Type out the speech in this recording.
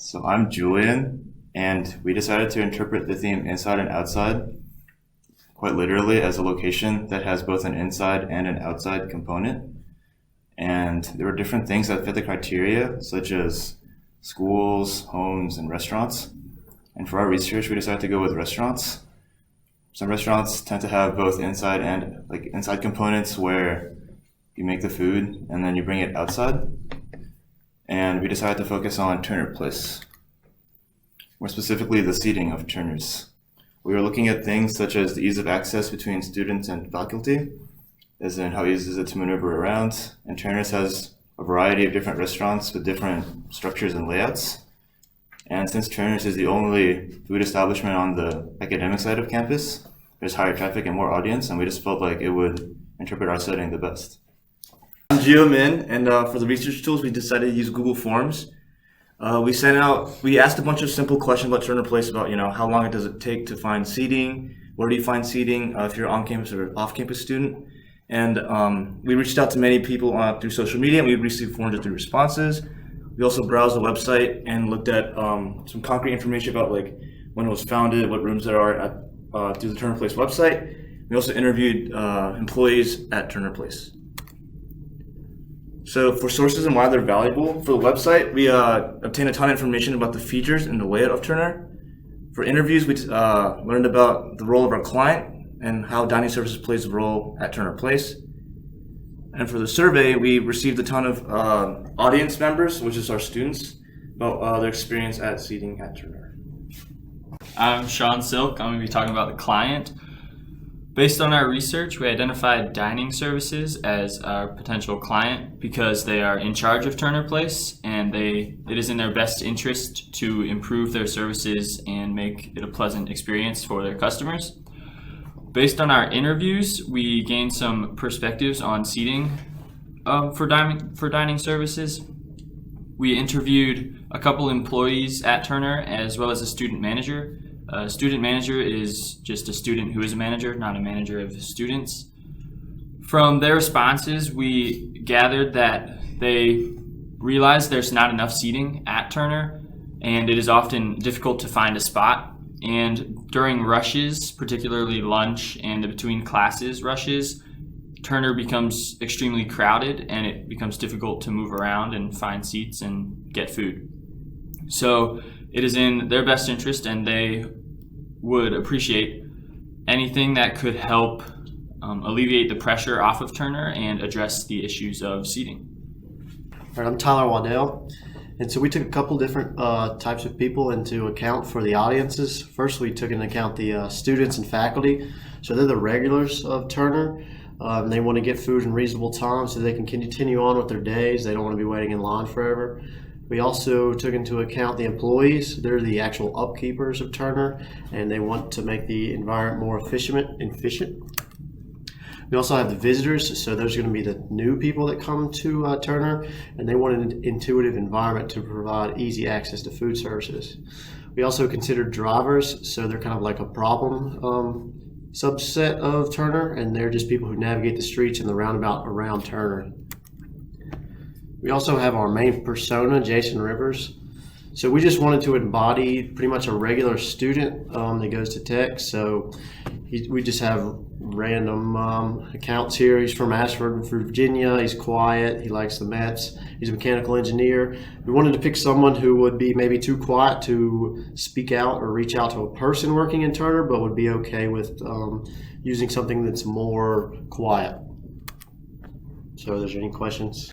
So I'm Julian, and we decided to interpret the theme inside and outside quite literally as a location that has both an inside and an outside component. And there were different things that fit the criteria, such as schools, homes, and restaurants. And for our research, we decided to go with restaurants. Some restaurants tend to have both inside and inside components where you make the food and then you bring it outside. And we decided to focus on Turner Place, more specifically the seating of Turner's. We were looking at things such as the ease of access between students and faculty, as in how easy is it to maneuver around. And Turner's has a variety of different restaurants with different structures and layouts. And since Turner's is the only food establishment on the academic side of campus, there's higher traffic and more audience, and we just felt like it would interpret our setting the best. I'm Gio Min, and for the research tools, we decided to use Google Forms. We asked a bunch of simple questions about Turner Place about, how long does it take to find seating, where do you find seating if you're on campus or off-campus student. And we reached out to many people through social media, and we received 403 responses. We also browsed the website and looked at some concrete information about when it was founded, what rooms there are through the Turner Place website. We also interviewed employees at Turner Place. So for sources and why they're valuable, for the website, we obtained a ton of information about the features and the layout of Turner. For interviews, we learned about the role of our client and how dining services plays a role at Turner Place. And for the survey, we received a ton of audience members, which is our students, about their experience at seating at Turner. I'm Sean Silk. I'm going to be talking about the client. Based on our research, we identified dining services as our potential client because they are in charge of Turner Place, and it is in their best interest to improve their services and make it a pleasant experience for their customers. Based on our interviews, we gained some perspectives on seating for dining services. We interviewed a couple employees at Turner as well as a student manager. A student manager is just a student who is a manager, not a manager of students. From their responses, we gathered that they realize there's not enough seating at Turner, and it is often difficult to find a spot. And during rushes, particularly lunch and the between classes rushes, Turner becomes extremely crowded and it becomes difficult to move around and find seats and get food. So it is in their best interest, and they would appreciate anything that could help alleviate the pressure off of Turner and address the issues of seating. All right, I'm Tyler Waddell. And so we took a couple different types of people into account for the audiences. First, we took into account the students and faculty. So they're the regulars of Turner. They want to get food in reasonable time so they can continue on with their days. They don't want to be waiting in line forever. We also took into account the employees. They're the actual upkeepers of Turner, and they want to make the environment more efficient. We also have the visitors, so those are going to be the new people that come to Turner, and they want an intuitive environment to provide easy access to food services. We also considered drivers, so they're kind of like a problem subset of Turner, and they're just people who navigate the streets and the roundabout around Turner. We also have our main persona, Jason Rivers. So we just wanted to embody pretty much a regular student that goes to tech. So we just have random accounts here. He's from Ashford, Virginia. He's quiet. He likes the Mets. He's a mechanical engineer. We wanted to pick someone who would be maybe too quiet to speak out or reach out to a person working in Turner, but would be okay with using something that's more quiet. So, are there any questions?